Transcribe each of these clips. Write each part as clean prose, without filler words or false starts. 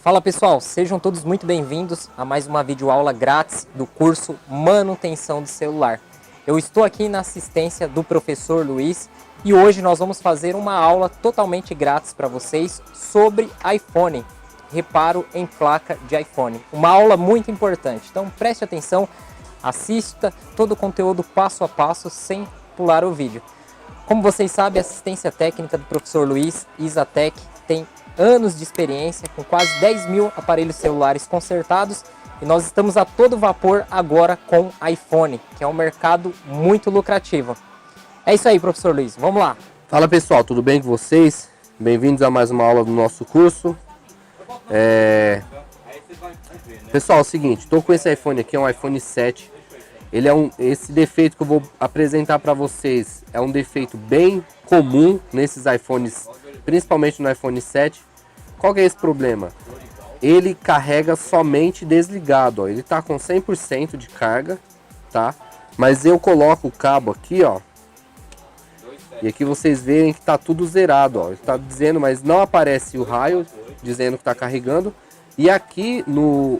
Fala pessoal, sejam todos muito bem-vindos a mais uma videoaula grátis do curso Manutenção de Celular. Eu estou aqui na assistência do professor Luiz e hoje nós vamos fazer uma aula totalmente grátis para vocês sobre iPhone, reparo em placa de iPhone. Uma aula muito importante, então preste atenção, assista todo o conteúdo passo a passo sem pular o vídeo. Como vocês sabem, a assistência técnica do professor Luiz, Isatec, tem anos de experiência, com quase 10 mil aparelhos celulares consertados, e nós estamos a todo vapor agora com iPhone, que é um mercado muito lucrativo. É isso aí, professor Luiz, vamos lá. Fala pessoal, tudo bem com vocês? Bem-vindos a mais uma aula do nosso curso. Pessoal, é o seguinte, estou com esse iPhone aqui, é um iPhone 7. Esse defeito que eu vou apresentar para vocês é um defeito bem comum nesses iPhones, principalmente no iPhone 7. Qual que é esse problema? Ele carrega somente desligado, ó. Ele está com 100% de carga, tá? Mas eu coloco o cabo aqui, ó. E aqui vocês veem que está tudo zerado, ó. Ele está dizendo, mas não aparece o raio dizendo que está carregando. E aqui no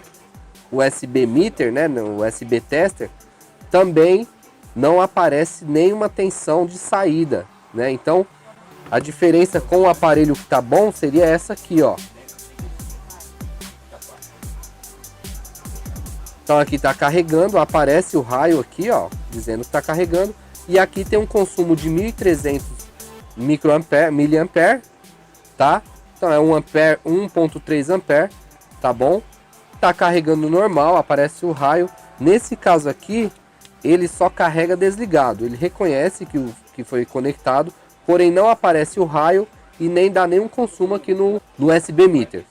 USB Meter, né, no USB Tester, também não aparece nenhuma tensão de saída, né? Então, a diferença com o aparelho que tá bom seria essa aqui, ó. Então aqui tá carregando, aparece o raio aqui, ó, dizendo que tá carregando. E aqui tem um consumo de 1.300 miliampere, tá? Então é 1 ampere, 1.3 ampere, tá bom? Tá carregando normal, aparece o raio. Nesse caso aqui, ele só carrega desligado. Ele reconhece que foi conectado, porém não aparece o raio e nem dá nenhum consumo aqui no USB Meter.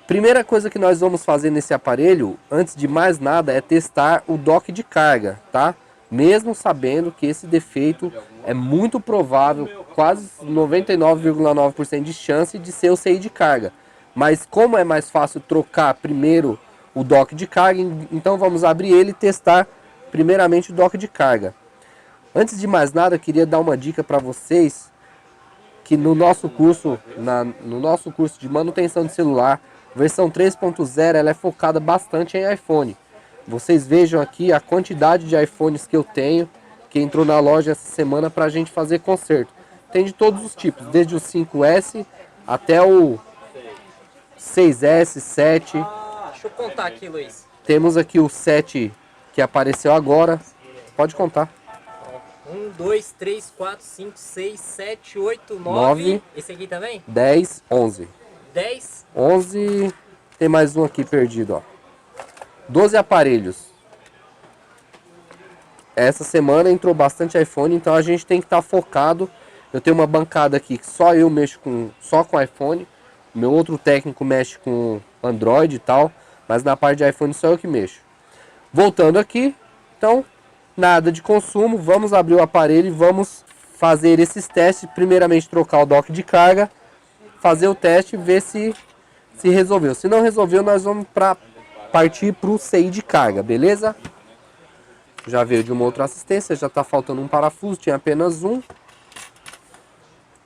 Primeira coisa que nós vamos fazer nesse aparelho, antes de mais nada, é testar o dock de carga, tá? Mesmo sabendo que esse defeito é muito provável, quase 99,9% de chance de ser o CI de carga. Mas como é mais fácil trocar primeiro o dock de carga, então vamos abrir ele e testar primeiramente o dock de carga. Antes de mais nada, eu queria dar uma dica para vocês que no nosso curso, de manutenção de celular, versão 3.0, ela é focada bastante em iPhone. Vocês vejam aqui a quantidade de iPhones que eu tenho, que entrou na loja essa semana para a gente fazer conserto. Tem de todos os tipos, desde o 5S até o 6S, 7. Deixa eu contar aqui, Luiz. Temos aqui o 7 que apareceu agora. Pode contar. 1, 2, 3, 4, 5, 6, 7, 8, 9. 9. Esse aqui também? 10, 11. 10. 11. Tem mais um aqui perdido, ó. 12 aparelhos. Essa semana entrou bastante iPhone, então a gente tem que estar focado. Eu tenho uma bancada aqui que só eu mexo só com iPhone. Meu outro técnico mexe com Android e tal, mas na parte de iPhone só eu que mexo. Voltando aqui, então, nada de consumo, vamos abrir o aparelho e vamos fazer esses testes. Primeiramente trocar o dock de carga, fazer o teste e ver se resolveu. Se não resolveu, nós vamos partir para o CI de carga, beleza? Já veio de uma outra assistência, já está faltando um parafuso, tinha apenas um.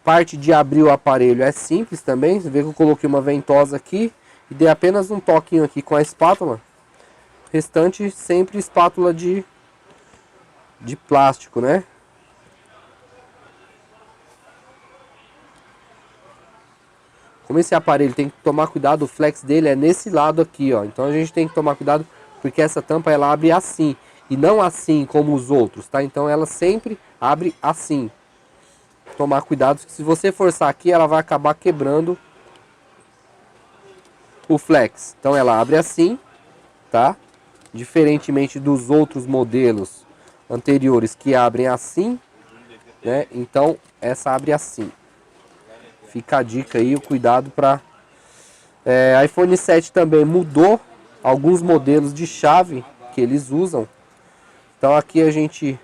Parte de abrir o aparelho é simples também, você vê que eu coloquei uma ventosa aqui e dei apenas um toquinho aqui com a espátula. Restante sempre espátula de plástico, né? Como esse aparelho tem que tomar cuidado, o flex dele é nesse lado aqui, ó. Então a gente tem que tomar cuidado porque essa tampa ela abre assim e não assim como os outros, tá? Então ela sempre abre assim. Tomar cuidado, que se você forçar aqui, ela vai acabar quebrando o flex. Então ela abre assim, tá? Diferentemente dos outros modelos anteriores que abrem assim, né? Então essa abre assim. Fica a dica aí, o cuidado para... iPhone 7 também mudou alguns modelos de chave que eles usam. Então aqui a gente...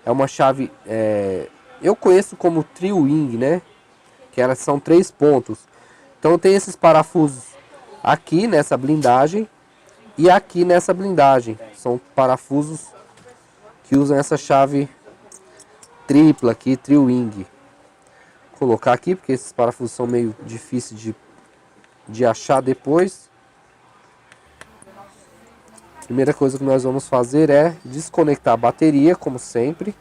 É uma chave... eu conheço como Tri-Wing, né? Que elas são 3 pontos. Então tem esses parafusos aqui nessa blindagem e aqui nessa blindagem. São parafusos que usam essa chave tripla aqui, Tri-Wing. Vou colocar aqui porque esses parafusos são meio difíceis de achar depois. Primeira coisa que nós vamos fazer é desconectar a bateria, como sempre.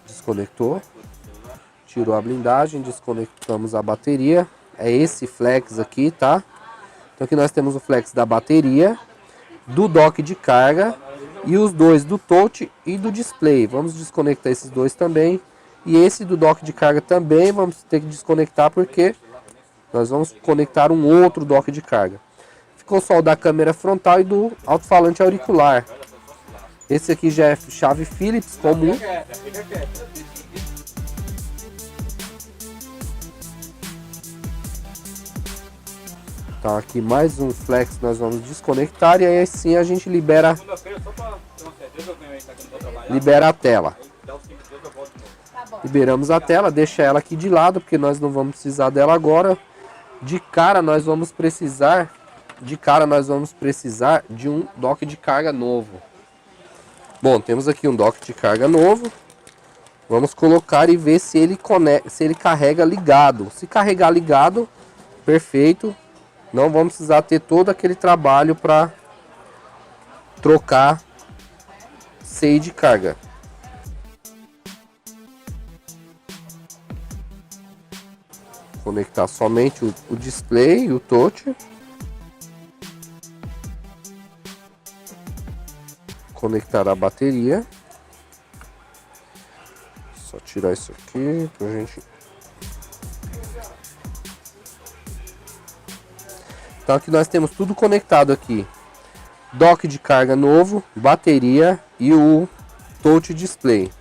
Desconectou. Tirou a blindagem, desconectamos a bateria. É esse flex aqui, tá? Então aqui nós temos o flex da bateria, do dock de carga e os dois do touch e do display. Vamos desconectar esses dois também. E esse do dock de carga também vamos ter que desconectar porque nós vamos conectar um outro dock de carga. Ficou só o da câmera frontal e do alto-falante auricular. Esse aqui já é chave Phillips comum. Então aqui mais um flex que nós vamos desconectar e aí sim a gente libera a tela. Liberamos a tela, deixa ela aqui de lado porque nós não vamos precisar dela agora. De cara nós vamos precisar de um dock de carga novo. Bom, temos aqui um dock de carga novo. Vamos colocar e ver se ele carrega ligado. Se carregar ligado, perfeito. Não vamos precisar ter todo aquele trabalho para trocar CI de carga. Conectar somente o display e o touch. Conectar a bateria. Só tirar isso aqui pra gente. Então aqui nós temos tudo conectado aqui. Dock de carga novo, bateria e o touch display.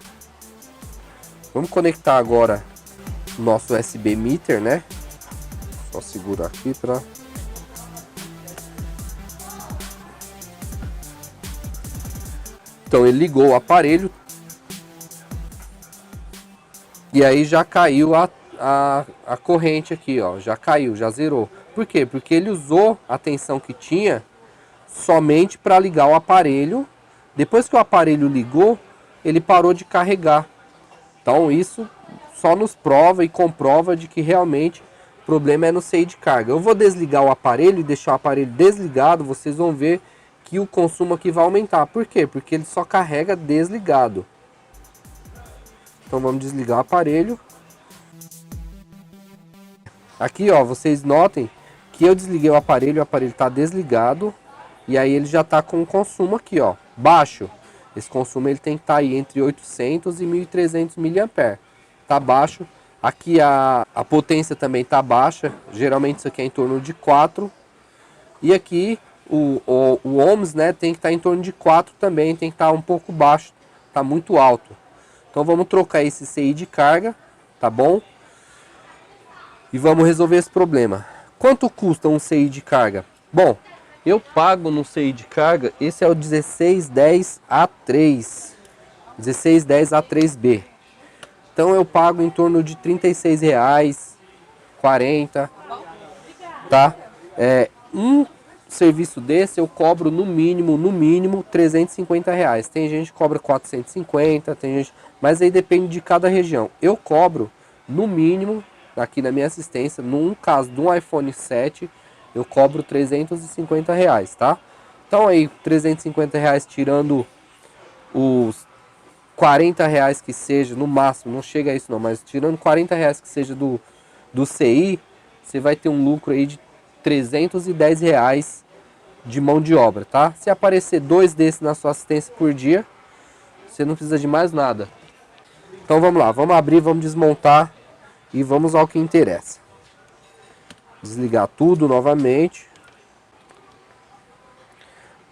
Vamos conectar agora o nosso USB meter, né? Só segurar aqui para Então ele ligou o aparelho e aí já caiu a corrente aqui, ó, já caiu, já zerou. Por quê? Porque ele usou a tensão que tinha somente para ligar o aparelho. Depois que o aparelho ligou, ele parou de carregar. Então isso só nos prova e comprova de que realmente o problema é no CI de carga. Eu vou desligar o aparelho e deixar o aparelho desligado, vocês vão ver que o consumo aqui vai aumentar. Por quê? Porque ele só carrega desligado. Então vamos desligar o aparelho. Aqui, ó, vocês notem que eu desliguei o aparelho está desligado. E aí ele já está com o consumo aqui, ó, baixo. Esse consumo ele tem que estar aí entre 800 e 1300 mAh. Tá baixo. Aqui a potência também tá baixa. Geralmente isso aqui é em torno de 4. E aqui o ohms, né, tem que estar em torno de 4 também. Tem que estar um pouco baixo. Tá muito alto. Então vamos trocar esse CI de carga, tá bom? E vamos resolver esse problema. Quanto custa um CI de carga? Bom, eu pago no CI de carga, esse é o 1610A3. 1610A3B. Então eu pago em torno de R$36, 40, tá? Um serviço desse eu cobro no mínimo R$350. Tem gente que cobra 450, tem gente, mas aí depende de cada região. Eu cobro no mínimo, aqui na minha assistência, num caso de um iPhone 7, eu cobro R$350, tá? Então aí R$350 tirando os R$40 que seja, no máximo, não chega a isso não, mas tirando R$40 que seja do CI, você vai ter um lucro aí de R$310 de mão de obra, tá? Se aparecer 2 desses na sua assistência por dia, você não precisa de mais nada. Então vamos lá, vamos abrir, vamos desmontar e vamos ao que interessa. Desligar tudo novamente.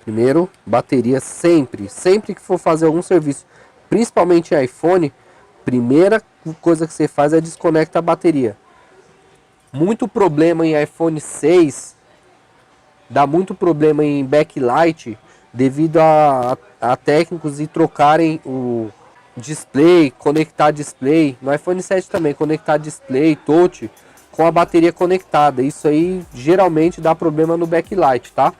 Primeiro, bateria sempre que for fazer algum serviço, principalmente em iPhone, primeira coisa que você faz é desconectar a bateria. Muito problema em iPhone 6, dá muito problema em backlight devido a técnicos e trocarem o display, conectar display. No iPhone 7 também, conectar display, touch com a bateria conectada. Isso aí geralmente dá problema no backlight, tá?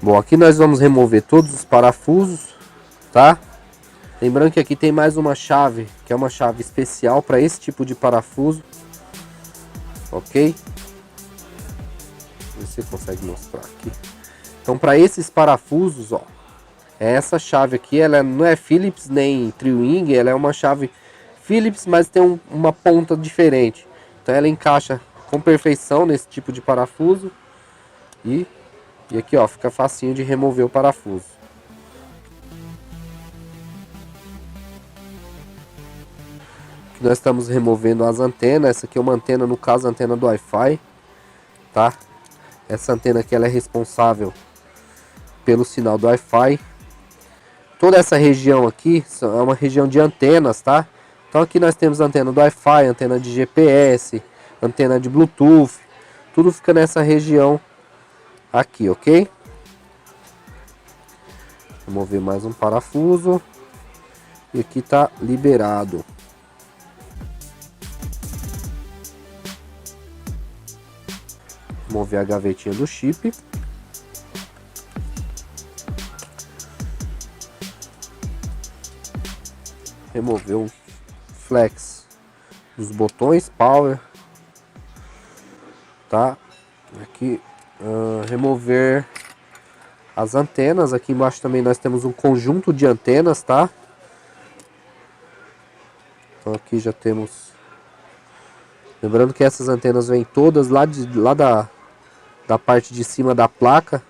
Bom, aqui nós vamos remover todos os parafusos, tá? Lembrando que aqui tem mais uma chave, que é uma chave especial para esse tipo de parafuso. Ok? Você consegue mostrar aqui. Então, para esses parafusos, ó, essa chave aqui, ela não é Phillips nem Tri-Wing, ela é uma chave Phillips, mas tem uma ponta diferente. Então, ela encaixa com perfeição nesse tipo de parafuso. E aqui, ó, fica facinho de remover o parafuso. Aqui nós estamos removendo as antenas. Essa aqui é uma antena, no caso, a antena do Wi-Fi, tá? Essa antena aqui, ela é responsável pelo sinal do Wi-Fi. Toda essa região aqui é uma região de antenas, tá? Então aqui nós temos antena do Wi-Fi, antena de GPS, antena de Bluetooth. Tudo fica nessa região aqui, ok? Vou mover mais um parafuso. E aqui tá liberado. Vou mover a gavetinha do chip. Remover o flex dos botões power, tá? Aqui remover as antenas. Aqui embaixo também nós temos um conjunto de antenas, tá? Então aqui já temos, lembrando que essas antenas vêm todas lá da parte de cima da placa.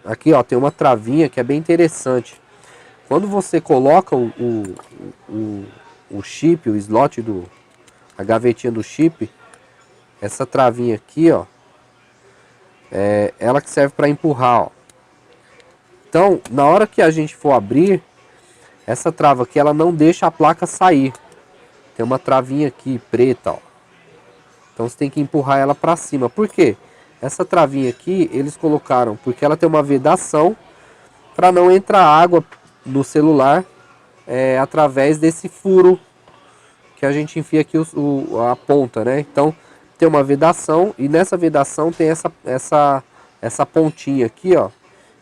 Aqui, ó, tem uma travinha que é bem interessante. Quando você coloca o chip, o slot a gavetinha do chip, essa travinha aqui, ó, é ela que serve para empurrar, ó. Então, na hora que a gente for abrir, essa trava aqui, ela não deixa a placa sair. Tem uma travinha aqui preta, ó. Então você tem que empurrar ela para cima. Por quê? Essa travinha aqui eles colocaram porque ela tem uma vedação para não entrar água no celular através desse furo que a gente enfia aqui a ponta, né? Então tem uma vedação e nessa vedação tem essa pontinha aqui, ó,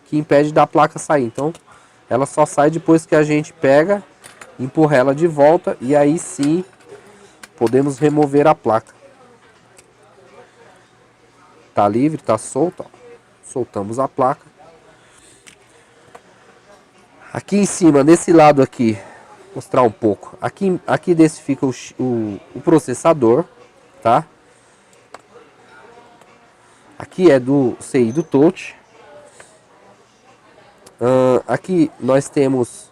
que impede da placa sair. Então ela só sai depois que a gente pega, empurra ela de volta e aí sim podemos remover a placa. Tá livre, tá solta, ó. Soltamos a placa. Aqui em cima, nesse lado aqui, vou mostrar um pouco. Aqui desse fica o processador, tá? Aqui é do CI do touch. Aqui nós temos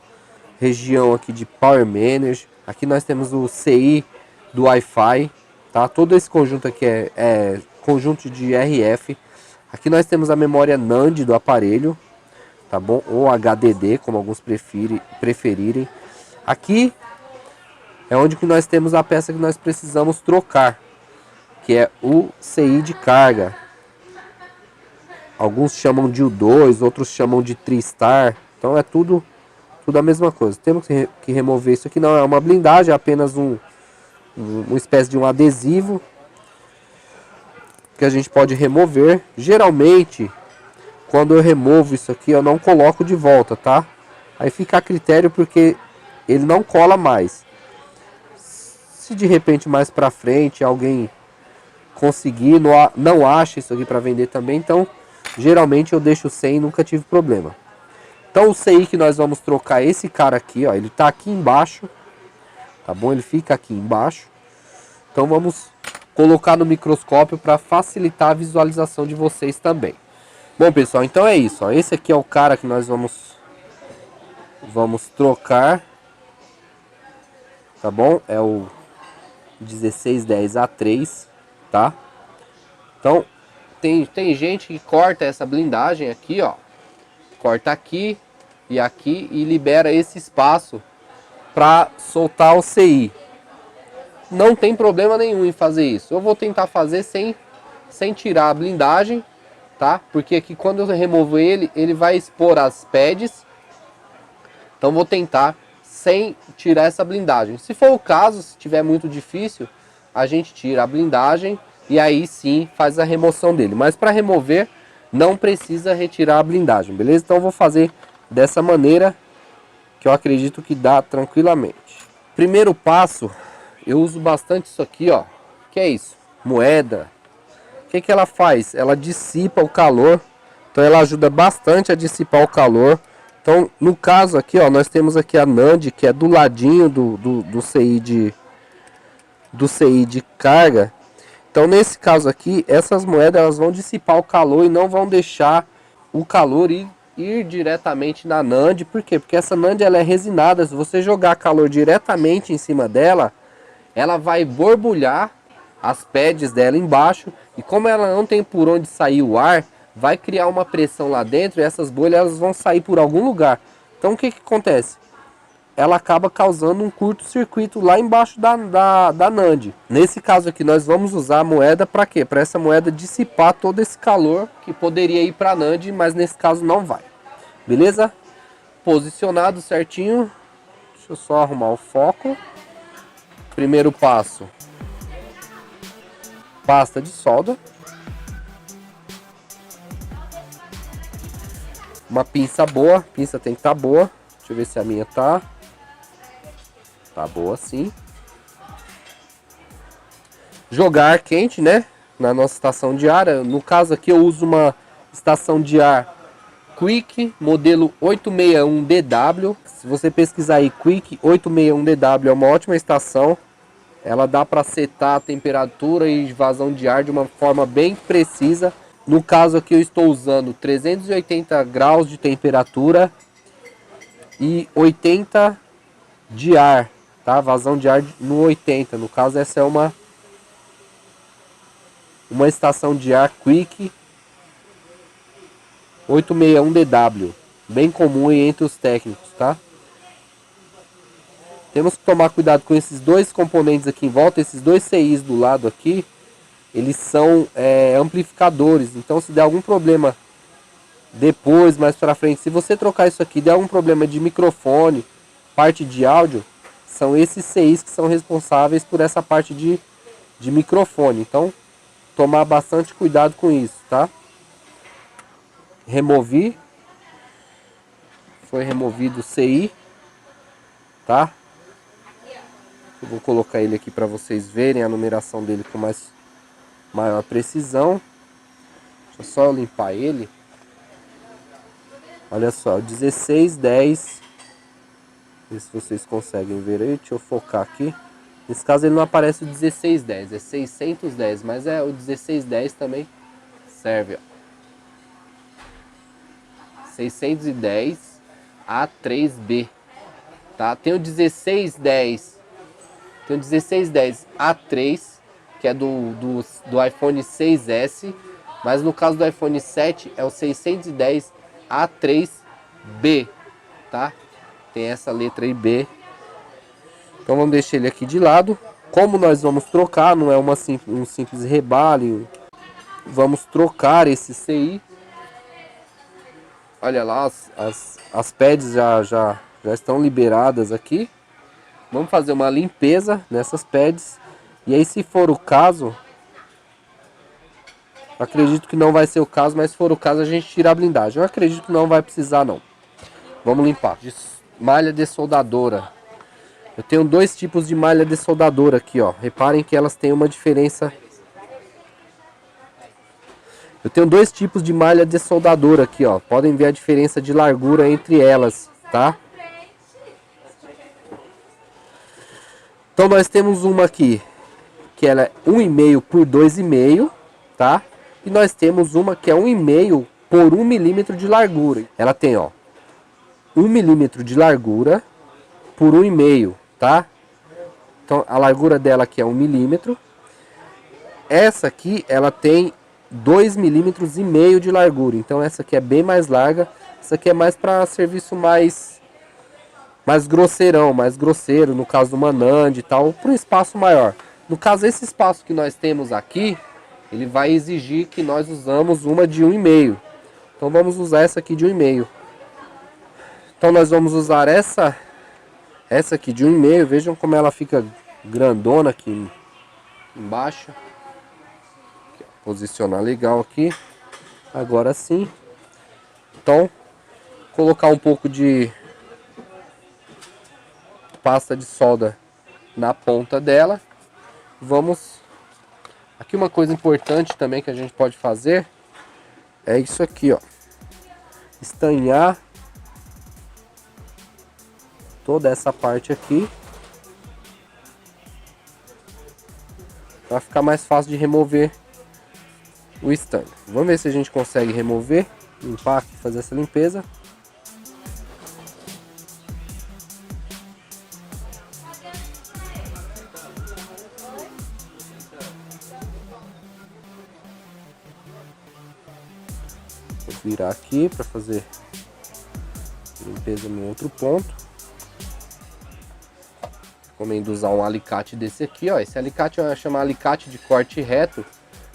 região aqui de Power Manager. Aqui nós temos o CI do Wi-Fi, tá? Todo esse conjunto aqui é conjunto de RF. Aqui nós temos a memória NAND do aparelho, tá bom? Ou HDD, como alguns preferirem. Aqui é onde que nós temos a peça que nós precisamos trocar, que é o CI de carga. Alguns chamam de U2, outros chamam de TriStar. Então é tudo a mesma coisa. Temos que remover isso aqui. Não é uma blindagem, é apenas uma espécie de um adesivo que a gente pode remover. Geralmente, quando eu removo isso aqui, eu não coloco de volta, tá? Aí fica a critério porque ele não cola mais. Se de repente mais pra frente alguém conseguir, não acha isso aqui para vender também, então geralmente eu deixo sem e nunca tive problema. Então o CI que nós vamos trocar é esse cara aqui, ó, ele tá aqui embaixo, tá bom? Ele fica aqui embaixo. Então vamos colocar no microscópio para facilitar a visualização de vocês também. Bom, pessoal, então é isso, ó. Esse aqui é o cara que nós vamos trocar, tá bom? É o 1610A3, tá? Então tem gente que corta essa blindagem aqui, ó, corta aqui e libera esse espaço para soltar o CI. Não tem problema nenhum em fazer isso. Eu vou tentar fazer sem tirar a blindagem, tá? Porque aqui quando eu removo ele vai expor as pads. Então vou tentar sem tirar essa blindagem. Se for o caso, se tiver muito difícil, a gente tira a blindagem e aí sim faz a remoção dele. Mas para remover não precisa retirar a blindagem, beleza? Então eu vou fazer dessa maneira que eu acredito que dá tranquilamente. Primeiro passo, eu uso bastante isso aqui, ó. Que é isso? Moeda. O que que ela faz? Ela dissipa o calor. Então ela ajuda bastante a dissipar o calor. Então, no caso aqui, ó, nós temos aqui a NAND, que é do ladinho do CI de carga. Então, nesse caso aqui, essas moedas elas vão dissipar o calor e não vão deixar o calor ir diretamente na NAND. Por quê? Porque essa NAND ela é resinada. Se você jogar calor diretamente em cima dela, ela vai borbulhar as pads dela embaixo. E como ela não tem por onde sair o ar, vai criar uma pressão lá dentro e essas bolhas elas vão sair por algum lugar. Então o que acontece? Ela acaba causando um curto-circuito lá embaixo da NAND. Nesse caso aqui nós vamos usar a moeda para quê? Para essa moeda dissipar todo esse calor que poderia ir para a NAND, mas nesse caso não vai. Beleza? Posicionado certinho. Deixa eu só arrumar o foco. Primeiro passo. Pasta de solda. Uma pinça boa. A pinça tem que estar boa. Deixa eu ver se a minha tá. Tá boa sim. Jogar ar quente, né? Na nossa estação de ar. No caso aqui eu uso uma estação de ar Quick, modelo 861DW. Se você pesquisar aí Quick 861DW é uma ótima estação. Ela dá para setar a temperatura e vazão de ar de uma forma bem precisa. No caso aqui eu estou usando 380 graus de temperatura e 80 de ar, tá? Vazão de ar no 80. No caso essa é uma estação de ar Quick 861DW, bem comum entre os técnicos, tá? Temos que tomar cuidado com esses dois componentes aqui em volta, esses dois CIs do lado aqui, eles são amplificadores, então se der algum problema depois, mais pra frente, se você trocar isso aqui, der algum problema de microfone, parte de áudio, são esses CIs que são responsáveis por essa parte de microfone, então tomar bastante cuidado com isso, tá? Removi, foi removido o CI, tá? Eu vou colocar ele aqui para vocês verem a numeração dele com maior precisão. Deixa só eu limpar ele. Olha só, 1610. Ver se vocês conseguem ver aí. Deixa eu focar aqui. Nesse caso ele não aparece o 1610, é 610, mas o 1610 também serve, ó. 610 A3B, tá? Tem o 1610, tem o 1610 A3, que é do iPhone 6S, mas no caso do iPhone 7 é o 610 A3B, tá? Tem essa letra aí B. Então vamos deixar ele aqui de lado. Como nós vamos trocar, não é um simples rebale, vamos trocar esse CI. Olha lá, as pads já estão liberadas aqui. Vamos fazer uma limpeza nessas pads. E aí, se for o caso, acredito que não vai ser o caso, mas se for o caso a gente tira a blindagem. Eu acredito que não vai precisar não. Vamos limpar. Malha dessoldadora. Eu tenho dois tipos de malha dessoldadora aqui, ó. Reparem que elas têm uma diferença. Eu tenho dois tipos de malha dessoldadora aqui, ó. Podem ver a diferença de largura entre elas, tá? Então nós temos uma aqui que ela é 1,5 por 2,5, tá? E nós temos uma que é 1,5 por 1 milímetro de largura. Ela tem, ó, 1 milímetro de largura por 1,5, tá? Então a largura dela aqui é 1 milímetro. Essa aqui ela tem 2,5 milímetros de largura. Então essa aqui é bem mais larga. Essa aqui é mais para serviço mais grosseirão, mais grosseiro, no caso do NAND e tal, para um espaço maior. No caso, esse espaço que nós temos aqui, ele vai exigir que nós usamos uma de 1,5. Então vamos usar essa aqui de 1,5. Então nós vamos usar essa aqui de 1,5. Vejam como ela fica grandona aqui embaixo. Posicionar legal aqui. Agora sim. Então, colocar um pouco de pasta de solda na ponta dela. Vamos... Aqui uma coisa importante também que a gente pode fazer é isso aqui, ó. Estanhar toda essa parte aqui para ficar mais fácil de remover o estanho. Vamos ver se a gente consegue remover, limpar, fazer essa limpeza. Vou virar aqui para fazer limpeza no outro ponto. Recomendo usar um alicate desse aqui, ó. Esse alicate é chamado alicate de corte reto.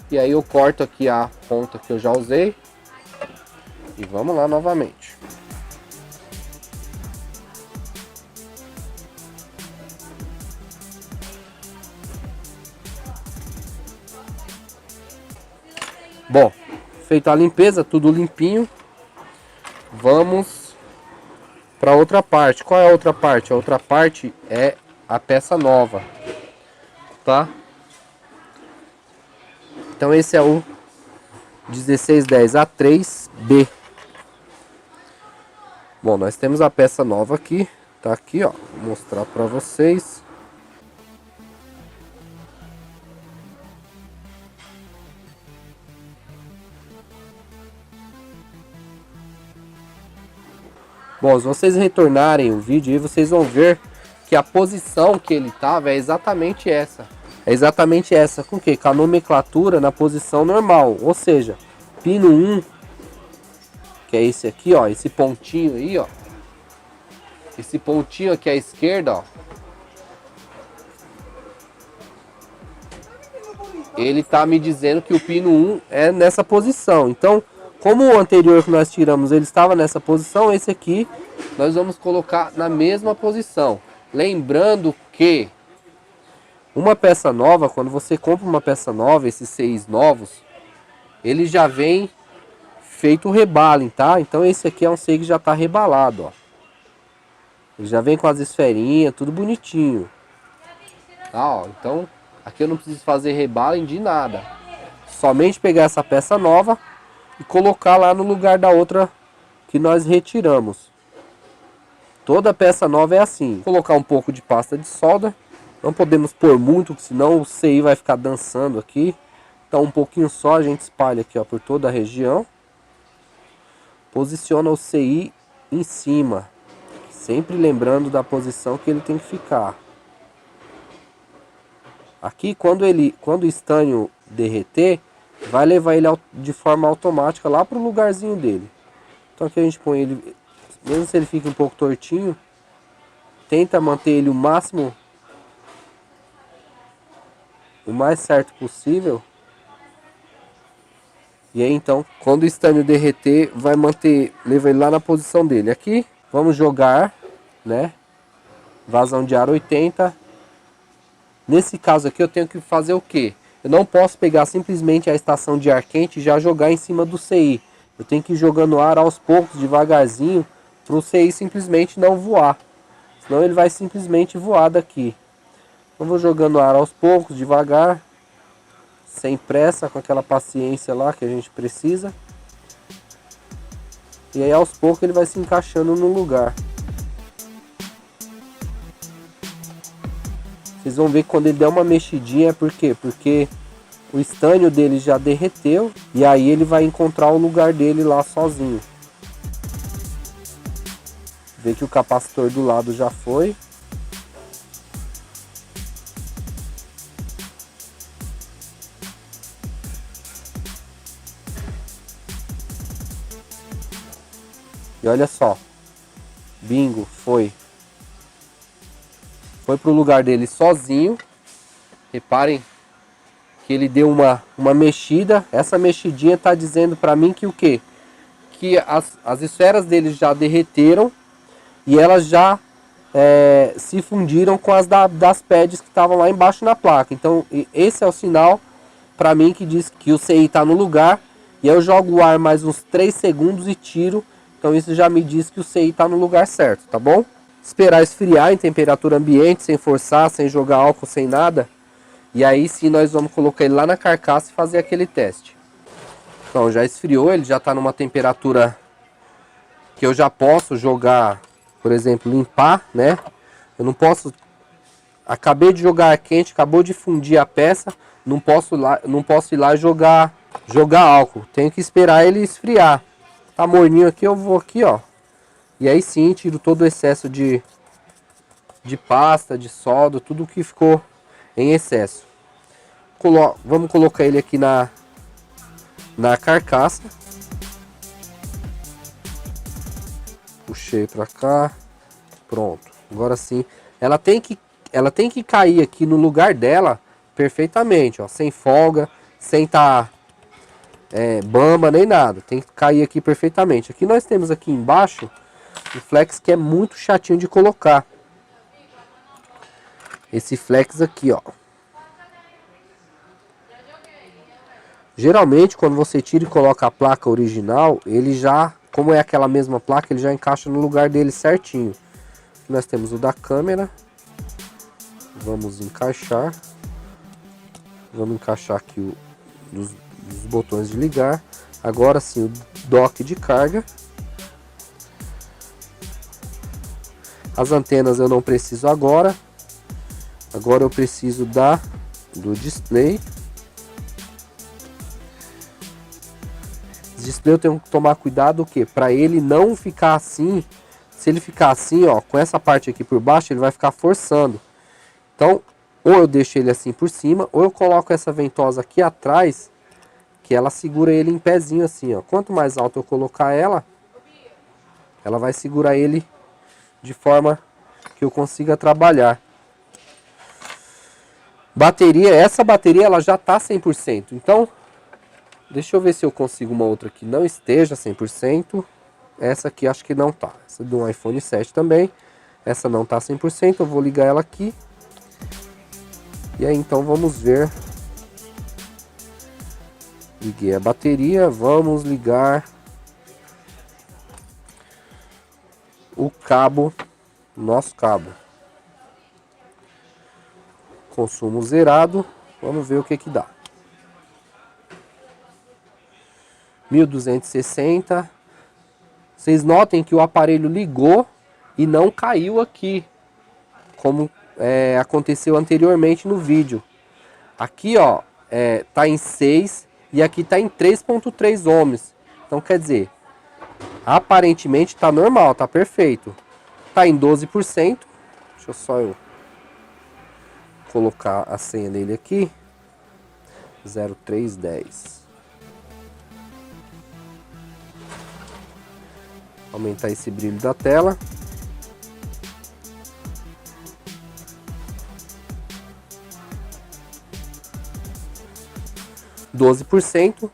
E aí eu corto aqui a ponta que eu já usei. E vamos lá novamente. Bom, feita a limpeza, tudo limpinho. Vamos para outra parte. Qual é a outra parte? A outra parte é a peça nova, tá? Então esse é o 1610 A3B. Bom, nós temos a peça nova aqui, tá aqui, ó. Vou mostrar para vocês. Bom, se vocês retornarem o vídeo aí, vocês vão ver que a posição que ele tava é exatamente essa. É exatamente essa. Com o quê? Com a nomenclatura na posição normal. Ou seja, pino 1, que é esse aqui, ó. Esse pontinho aí, ó. Esse pontinho aqui à esquerda, ó. Ele tá me dizendo que o pino 1 é nessa posição. Então, como o anterior que nós tiramos, ele estava nessa posição, esse aqui nós vamos colocar na mesma posição. Lembrando que uma peça nova, quando você compra uma peça nova, esses 6 novos, ele já vem feito o rebalem, tá? Então esse aqui é um 6 que já está rebalado, ó. Ele já vem com as esferinhas, tudo bonitinho. Tá, ó. Então aqui eu não preciso fazer rebalem de nada. Somente pegar essa peça nova e colocar lá no lugar da outra que nós retiramos. Toda peça nova é assim. Colocar um pouco de pasta de solda. Não podemos pôr muito, senão o CI vai ficar dançando aqui. Então um pouquinho só a gente espalha aqui, ó, por toda a região. Posiciona o CI em cima. Sempre lembrando da posição que ele tem que ficar. Aqui quando o estanho derreter, vai levar ele de forma automática lá para o lugarzinho dele. Então aqui a gente põe ele, mesmo se ele fica um pouco tortinho, tenta manter ele o máximo, o mais certo possível. E aí então, quando o estanho derreter, vai manter, leva ele lá na posição dele. Aqui, vamos jogar, né? Vazão de ar 80. Nesse caso aqui eu tenho que fazer o quê? Eu não posso pegar simplesmente a estação de ar quente e já jogar em cima do CI. Eu tenho que ir jogando ar aos poucos, devagarzinho, para o CI simplesmente não voar. Senão ele vai simplesmente voar daqui. Então vou jogando ar aos poucos, devagar, sem pressa, com aquela paciência lá que a gente precisa. E aí aos poucos ele vai se encaixando no lugar. Vocês vão ver que quando ele der uma mexidinha, por quê? Porque o estanho dele já derreteu e aí ele vai encontrar o lugar dele lá sozinho. Vê que o capacitor do lado já foi. E olha só. Bingo, foi. Foi pro lugar dele sozinho. Reparem que ele deu uma mexida. Essa mexidinha está dizendo para mim que o quê? Que as esferas dele já derreteram e elas já se fundiram com as das pads que estavam lá embaixo na placa. Então esse é o sinal para mim que diz que o CI está no lugar. E eu jogo o ar mais uns 3 segundos e tiro. Então isso já me diz que o CI está no lugar certo, tá bom? Esperar esfriar em temperatura ambiente, sem forçar, sem jogar álcool, sem nada. E aí sim nós vamos colocar ele lá na carcaça e fazer aquele teste. Então já esfriou, ele já está numa temperatura que eu já posso jogar, por exemplo, limpar, né? Eu não posso... Acabei de jogar ar quente, acabou de fundir a peça, não posso ir lá jogar álcool. Tenho que esperar ele esfriar. Tá morninho aqui, eu vou aqui, ó. E aí sim, tiro todo o excesso de pasta, de solda, tudo que ficou em excesso. Vamos colocar ele aqui na carcaça. Puxei pra cá. Pronto. Agora sim. Ela tem que cair aqui no lugar dela perfeitamente, ó. Sem folga, sem tá bamba nem nada. Tem que cair aqui perfeitamente. Aqui nós temos aqui embaixo o flex que é muito chatinho de colocar. Esse flex aqui, ó. Geralmente quando você tira e coloca a placa original, ele já, como é aquela mesma placa, ele já encaixa no lugar dele certinho. Aqui nós temos o da câmera. Vamos encaixar. Vamos encaixar aqui os botões de ligar. Agora sim o dock de carga. As antenas eu não preciso agora. Agora eu preciso do display. O display eu tenho que tomar cuidado o quê? Para ele não ficar assim. Se ele ficar assim, ó, com essa parte aqui por baixo, ele vai ficar forçando. Então, ou eu deixo ele assim por cima, ou eu coloco essa ventosa aqui atrás, que ela segura ele em pezinho assim, ó. Quanto mais alto eu colocar ela vai segurar ele de forma que eu consiga trabalhar. Bateria, essa bateria ela já tá 100%. Então, deixa eu ver se eu consigo uma outra que não esteja 100%. Essa aqui acho que não tá. Essa do iPhone 7 também. Essa não tá 100%, eu vou ligar ela aqui. E aí então vamos ver. Liguei a bateria, vamos ligar o cabo, nosso cabo. Consumo zerado, vamos ver o que dá. 1260. Vocês notem que o aparelho ligou e não caiu aqui, como aconteceu anteriormente no vídeo. Aqui, ó, tá em 6 e aqui tá em 3.3 ohms. Então quer dizer, aparentemente tá normal, tá perfeito. Tá em 12%. Deixa eu só colocar a senha dele aqui. 0310. Aumentar esse brilho da tela. %,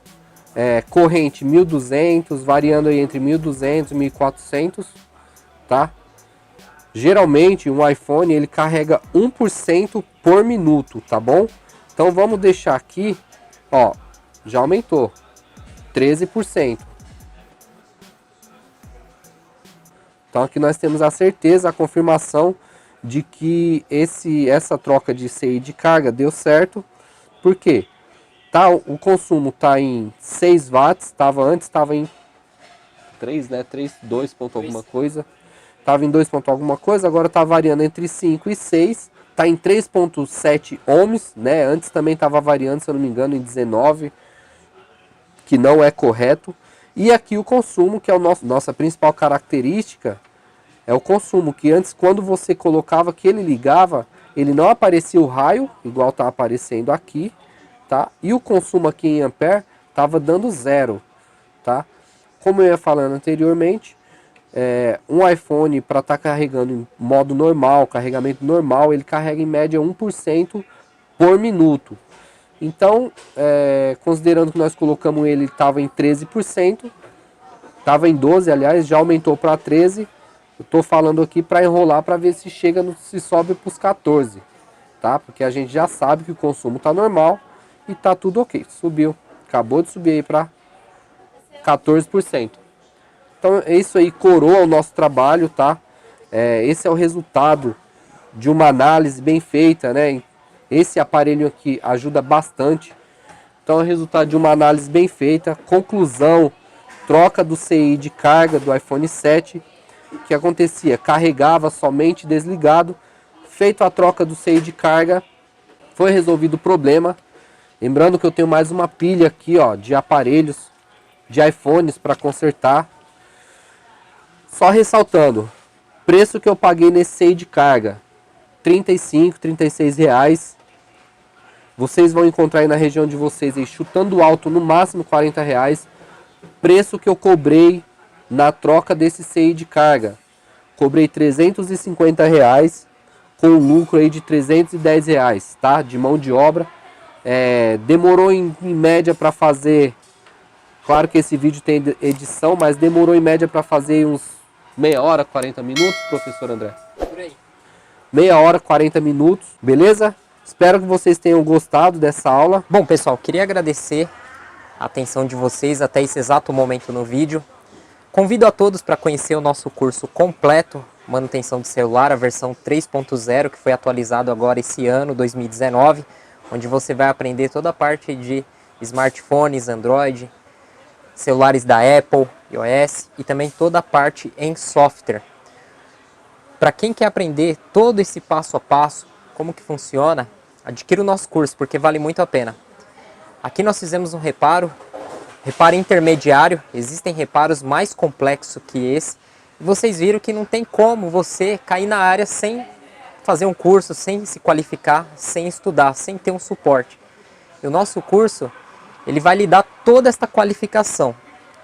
corrente 1200, variando aí entre 1200 e 1400, tá? Geralmente um iPhone ele carrega 1% por minuto, tá bom? Então vamos deixar aqui, ó, já aumentou 13%. Então aqui nós temos a certeza, a confirmação de que essa troca de CI de carga deu certo. Por quê? Tá, o consumo está em 6 watts, antes estava em 3, né? 2 ponto alguma coisa. Estava em 2 ponto alguma coisa, agora está variando entre 5 e 6. Está em 3.7 ohms, né? Antes também estava variando, se eu não me engano, em 19, que não é correto. E aqui o consumo, que é nossa principal característica, é o consumo, que antes quando você colocava que ele ligava, ele não aparecia o raio, igual está aparecendo aqui, tá? E o consumo aqui em ampere estava dando 0, tá? Como eu ia falando anteriormente, um iPhone para estar carregando em modo normal, carregamento normal, ele carrega em média 1% por minuto. Então, considerando que nós colocamos ele estava em 13%, estava em 12%, aliás, já aumentou para 13%. Eu estou falando aqui para enrolar para ver se se sobe para os 14%, tá? Porque a gente já sabe que o consumo está normal e tá tudo ok. Subiu. Acabou de subir aí para 14%. Então isso aí coroa o nosso trabalho, tá? Esse é o resultado de uma análise bem feita, né? Esse aparelho aqui ajuda bastante. Então é o resultado de uma análise bem feita. Conclusão, troca do CI de carga do iPhone 7. O que acontecia? Carregava somente desligado. Feito a troca do CI de carga, foi resolvido o problema. Lembrando que eu tenho mais uma pilha aqui, ó, de aparelhos, de iPhones para consertar. Só ressaltando, preço que eu paguei nesse CI de carga, R$35, R$36. Vocês vão encontrar aí na região de vocês, aí, chutando alto, no máximo R$40. Preço que eu cobrei na troca desse CI de carga. Cobrei R$350, com lucro aí de R$310, tá? De mão de obra. Demorou em média para fazer. Claro que esse vídeo tem edição, mas demorou em média para fazer uns meia hora, 40 minutos, professor André? Por aí. Meia hora, 40 minutos, beleza? Espero que vocês tenham gostado dessa aula. Bom, pessoal, queria agradecer a atenção de vocês até esse exato momento no vídeo. Convido a todos para conhecer o nosso curso completo, manutenção de celular, a versão 3.0, que foi atualizado agora esse ano, 2019, onde você vai aprender toda a parte de smartphones, Android, celulares da Apple, iOS e também toda a parte em software. Para quem quer aprender todo esse passo a passo, como que funciona, adquira o nosso curso, porque vale muito a pena. Aqui nós fizemos um reparo intermediário, existem reparos mais complexos que esse, e vocês viram que não tem como você cair na área sem fazer um curso, sem se qualificar, sem estudar, sem ter um suporte. E o nosso curso, ele vai lhe dar toda esta qualificação.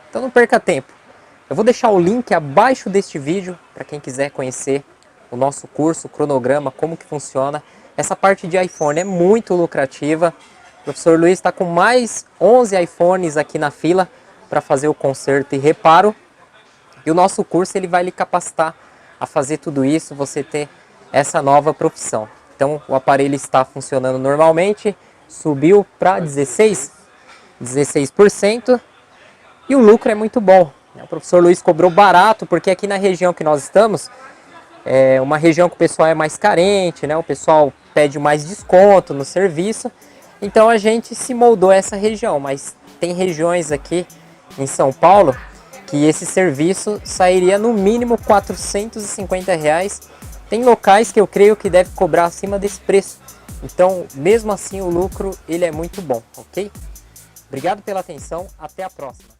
Então não perca tempo. Eu vou deixar o link abaixo deste vídeo para quem quiser conhecer o nosso curso, o cronograma, como que funciona. Essa parte de iPhone é muito lucrativa. O professor Luiz está com mais 11 iPhones aqui na fila para fazer o conserto e reparo. E o nosso curso ele vai lhe capacitar a fazer tudo isso, você ter essa nova profissão. Então o aparelho está funcionando normalmente, subiu para 16%. E o lucro é muito bom. O professor Luiz cobrou barato, porque aqui na região que nós estamos, é uma região que o pessoal é mais carente, né? O pessoal pede mais desconto no serviço. Então a gente se moldou a essa região, mas tem regiões aqui em São Paulo que esse serviço sairia no mínimo R$450. Tem locais que eu creio que deve cobrar acima desse preço. Então, mesmo assim, o lucro ele é muito bom, ok? Obrigado pela atenção, até a próxima.